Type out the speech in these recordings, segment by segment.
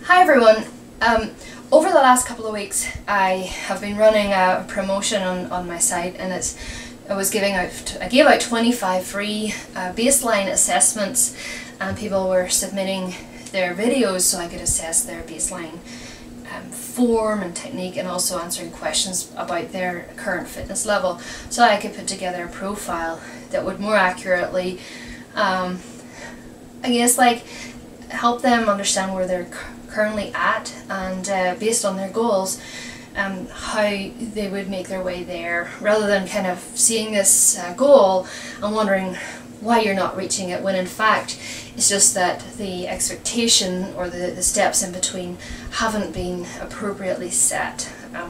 Hi everyone. Over the last couple of weeks I have been running a promotion on my site, and I gave out 25 free baseline assessments, and people were submitting their videos so I could assess their baseline form and technique, and also answering questions about their current fitness level, so I could put together a profile that would more accurately help them understand where they're currently at, and based on their goals, how they would make their way there, rather than kind of seeing this goal and wondering why you're not reaching it, when in fact it's just that the expectation or the steps in between haven't been appropriately set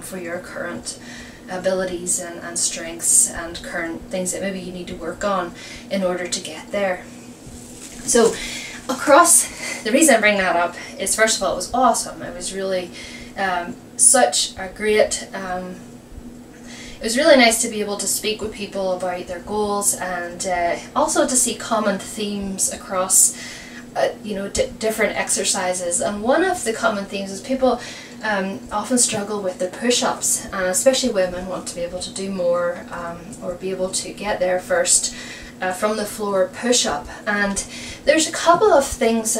for your current abilities and strengths and current things that maybe you need to work on in order to get there. So the reason I bring that up is, first of all, it was awesome. It was really such a great, it was really nice to be able to speak with people about their goals, and also to see common themes across different exercises. And one of the common themes is people often struggle with their push-ups, and especially women want to be able to do more, or be able to get there first from the floor push-up. And there's a couple of things,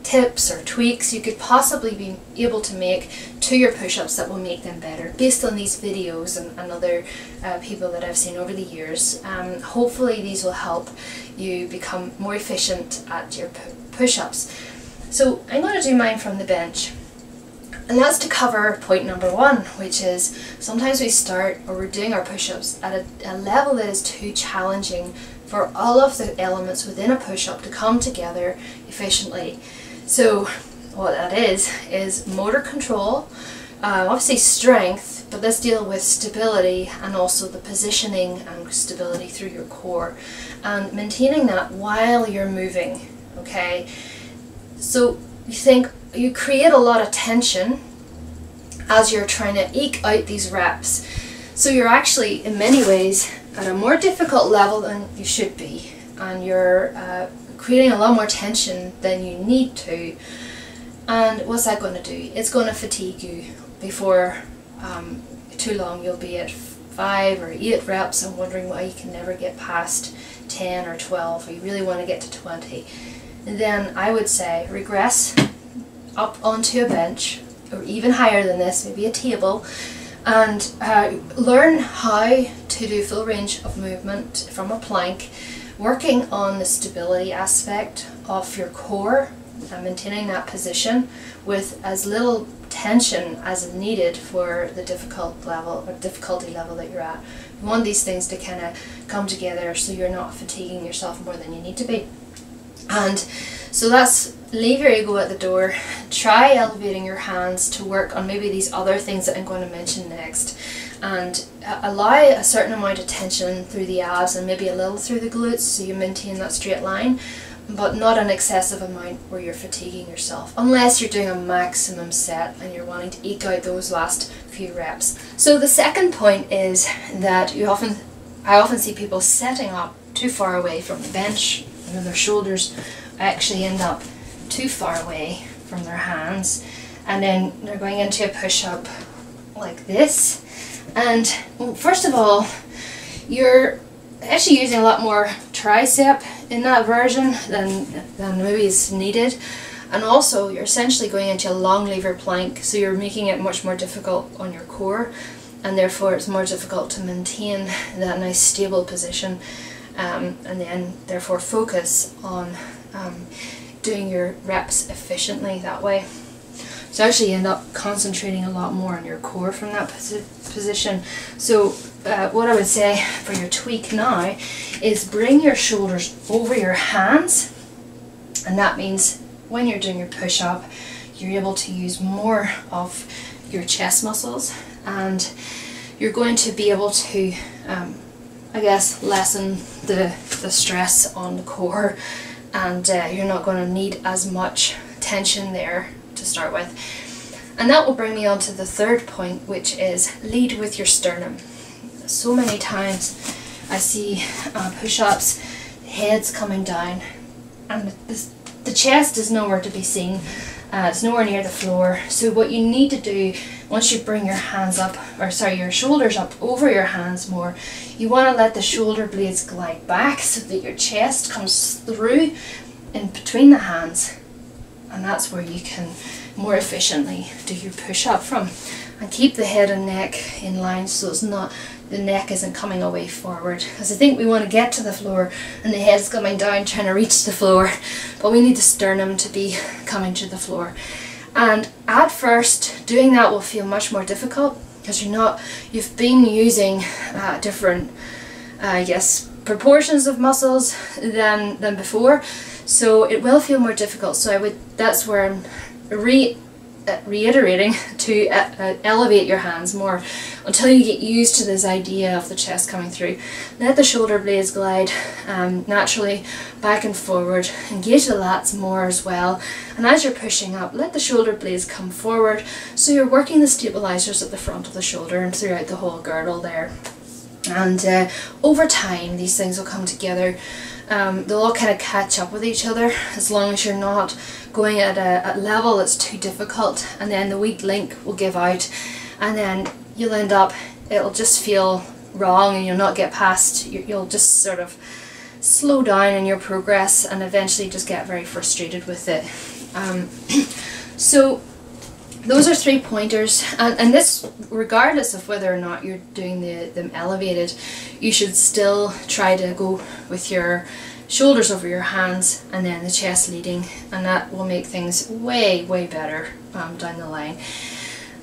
tips or tweaks you could possibly be able to make to your push-ups that will make them better, based on these videos and other people that I've seen over the years. Hopefully these will help you become more efficient at your push-ups. So I'm going to do mine from the bench. And that's to cover point number one, which is sometimes we're doing our push-ups at a level that is too challenging for all of the elements within a push-up to come together efficiently. So what that is motor control, obviously strength, but let's deal with stability and also the positioning and stability through your core, and maintaining that while you're moving, okay? So you create a lot of tension as you're trying to eke out these reps. So you're actually, in many ways, at a more difficult level than you should be, and you're creating a lot more tension than you need to. And what's that going to do? It's going to fatigue you. Before too long, you'll be at 5 or 8 reps and wondering why you can never get past 10 or 12, or you really want to get to 20. And then I would say regress up onto a bench, or even higher than this, maybe a table, and learn how to do full range of movement from a plank, working on the stability aspect of your core and maintaining that position with as little tension as needed for the difficulty level that you're at. You want these things to kind of come together so you're not fatiguing yourself more than you need to be. And so that's, leave your ego at the door, try elevating your hands to work on maybe these other things that I'm going to mention next, and allow a certain amount of tension through the abs and maybe a little through the glutes so you maintain that straight line, but not an excessive amount where you're fatiguing yourself, unless you're doing a maximum set and you're wanting to eke out those last few reps. So the second point is that I often see people setting up too far away from the bench, and their shoulders actually end up too far away from their hands, and then they're going into a push-up like this. And first of all, you're actually using a lot more tricep in that version than maybe is needed, and also you're essentially going into a long lever plank, so you're making it much more difficult on your core, and therefore it's more difficult to maintain that nice stable position, and then therefore focus on doing your reps efficiently that way. So actually you end up concentrating a lot more on your core from that position. So what I would say for your tweak now is bring your shoulders over your hands, and that means when you're doing your push-up you're able to use more of your chest muscles, and you're going to be able to lessen the stress on the core, and you're not going to need as much tension there to start with. And that will bring me on to the third point, which is lead with your sternum. So many times I see push-ups, heads coming down, and the chest is nowhere to be seen, It's nowhere near the floor. So what you need to do, once you bring your hands up, or sorry, your shoulders up over your hands more, you want to let the shoulder blades glide back so that your chest comes through in between the hands, and that's where you can more efficiently do your push-up from. And keep the head and neck in line so it's not, the neck isn't coming away forward, because I think we want to get to the floor and the head's coming down trying to reach the floor, but we need the sternum to be coming to the floor. And at first doing that will feel much more difficult because you've been using different proportions of muscles than before, so it will feel more difficult. So that's where I'm reiterating to elevate your hands more until you get used to this idea of the chest coming through. Let the shoulder blades glide naturally back and forward. Engage the lats more as well, and as you're pushing up, let the shoulder blades come forward so you're working the stabilizers at the front of the shoulder and throughout the whole girdle there. And over time these things will come together. They'll all kind of catch up with each other as long as you're not going at a level that's too difficult, and then the weak link will give out and then you'll end up, it'll just feel wrong and you'll not get past, you'll just sort of slow down in your progress and eventually just get very frustrated with it. So those are 3 pointers, and this, regardless of whether or not you're doing them elevated, you should still try to go with your shoulders over your hands and then the chest leading, and that will make things way better down the line.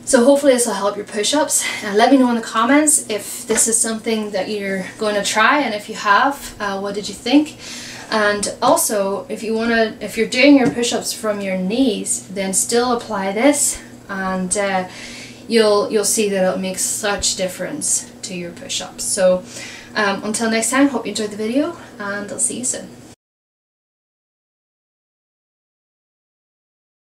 So hopefully this will help your push-ups, and let me know in the comments if this is something that you're going to try, and if you have, what did you think? And also, if you're doing your push-ups from your knees, then still apply this, and you'll see that it'll make such difference to your push-ups. So until next time, hope you enjoyed the video, and I'll see you soon.